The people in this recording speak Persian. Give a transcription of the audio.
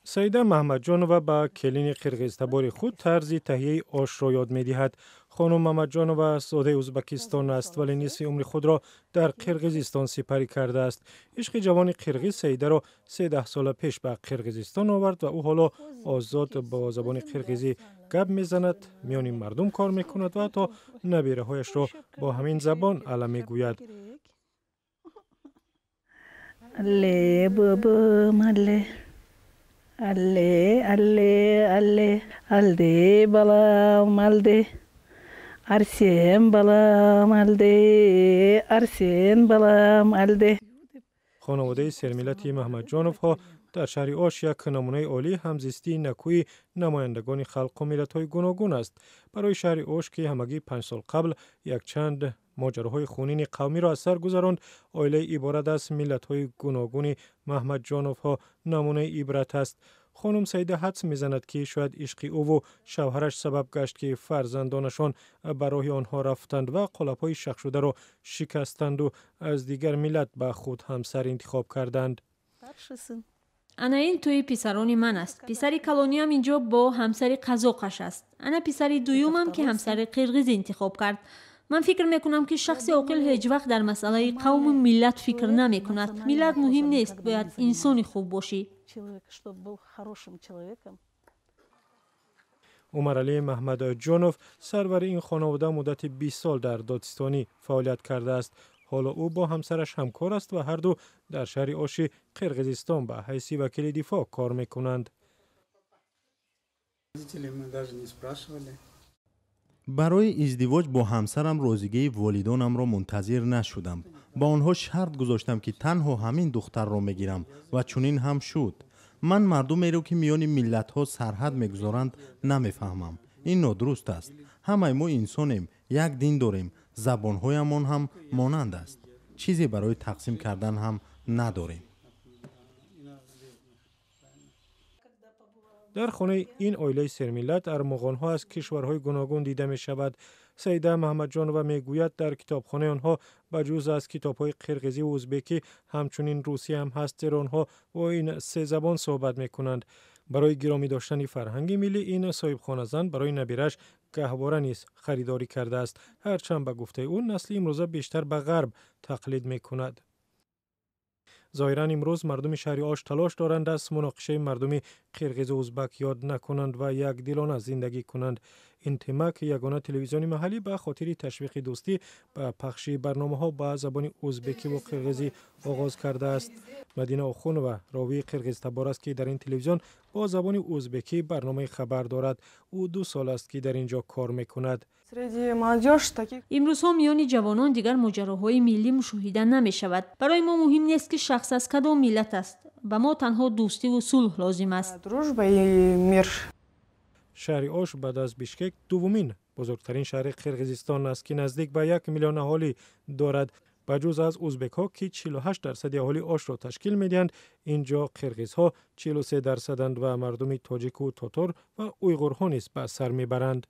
سیده محمدجانова با کلین قرقیزتبار خود طرز تهیه آش را یاد می‌دهد. خانم محمدجانова ساده ازبکستان است ولی نصف عمر خود را در قرقیزستان سپری کرده است. عشق جوان قرقیز سیده را 13 سال پیش به قرقیزستان آورد و او حالا آزاد با زبان قرقیزی گپ میزند، میان مردم کار میکند و حتی نبیره هایش را با همین زبان علم میگوید. علی بابا مله علی علی علی علی بالا مالده ارسین بالا مالده ارسین بالا مالده. خانواده سرملتی محمدجانوف ها در شهر آش یک نمونه عالی همزیستی نکوی نمایندگان خلق و ملت‌های گوناگون است. برای شهر آش که همگی 5 سال قبل یک چند ماجراهای خونین قومی را از سر گذراند، عائله عبارت از ملت‌های گوناگون محمدجانوف ها نمونه عبرت است. خانم سیده حدس میزند که شاید عشق او و شوهرش سبب گشت که فرزندانشان برای آنها رفتند و قالب‌های شخ شده را شکستند و از دیگر ملت به خود همسر انتخاب کردند. انا این توی پسرانی من است. پسری کلانی هم اینجا با همسر قزاقش است. انا پسری دویومم که همسر قرقیز انتخاب کرد. من فکر میکنم که شخص عاقل هیچ وقت در مسئله قوم و ملت فکر نمی کند. ملت مهم نیست، باید انسانی خوب باشی. عمرعلی محمدجانوف سرور این خانواده مدت 20 سال در دادستانی فعالیت کرده است. حالا او با همسرش همکار است و هر دو در شهر آش قرقیزستان به حیث وکیل دفاع کار میکنند. برای ازدواج با همسرم روزیگی والدانم را منتظر نشدم. با آنها شرط گذاشتم که تنها همین دختر را میگیرم و چنین هم شد. من مردمی را که میان ملت ها سرحد میگذارند نمیفهمم. این نادرست است. همه ما انسانیم، یک دین داریم، زبانهایمان هم مانند است. چیزی برای تقسیم کردن هم نداریم. در خانه این عائله سرملت ارمغان‌ها از کشورهای گوناگون دیده می شود. سیده محمدجانووا میگوید در کتابخانه آنها بجز از کتاب‌های قرقیزی و ازبکی همچنین روسی هم هست، زیرا آنها با این سه زبان صحبت میکنند. برای گرامی داشتن فرهنگ ملی این صاحبخانه زن برای نبیرش گهواره نیز خریداری کرده است، هرچند به گفته او نسل امروزه بیشتر به غرب تقلید میکند. ظاهراً امروز مردم شهر آش تلاش دارند از مناقشه مردم قرقیز و ازبک یاد نکنند و یک دلانه زندگی کنند. این تیم که یگانه تلویزیون محلی به خاطر تشویق دوستی به پخش برنامه‌ها با زبان ازبکی و قرقیزی آغاز کرده است. مدینه آخونова راوی قرقیزتبار است که در این تلویزیون با زبان ازبکی برنامه خبر دارد. او 2 سال است که در اینجا کار میکند. امروزها میان جوانان دیگر ماجراهای ملی مشاهده نمی شود. برای ما مهم نیست که شخص از کدام ملت است. به ما تنها دوستی و صلح لازم است. شهر آش بعد از بیشکک دومین بزرگترین شهر قرقیزستان است که نزدیک به 1 میلیون اهالی دارد. بجز از ازبک ها که 48% اهالی آش را تشکیل میدهند، اینجا قرقیزها 43% و مردم تاجیک و تاتار و اویغورها نیز به سر میبرند.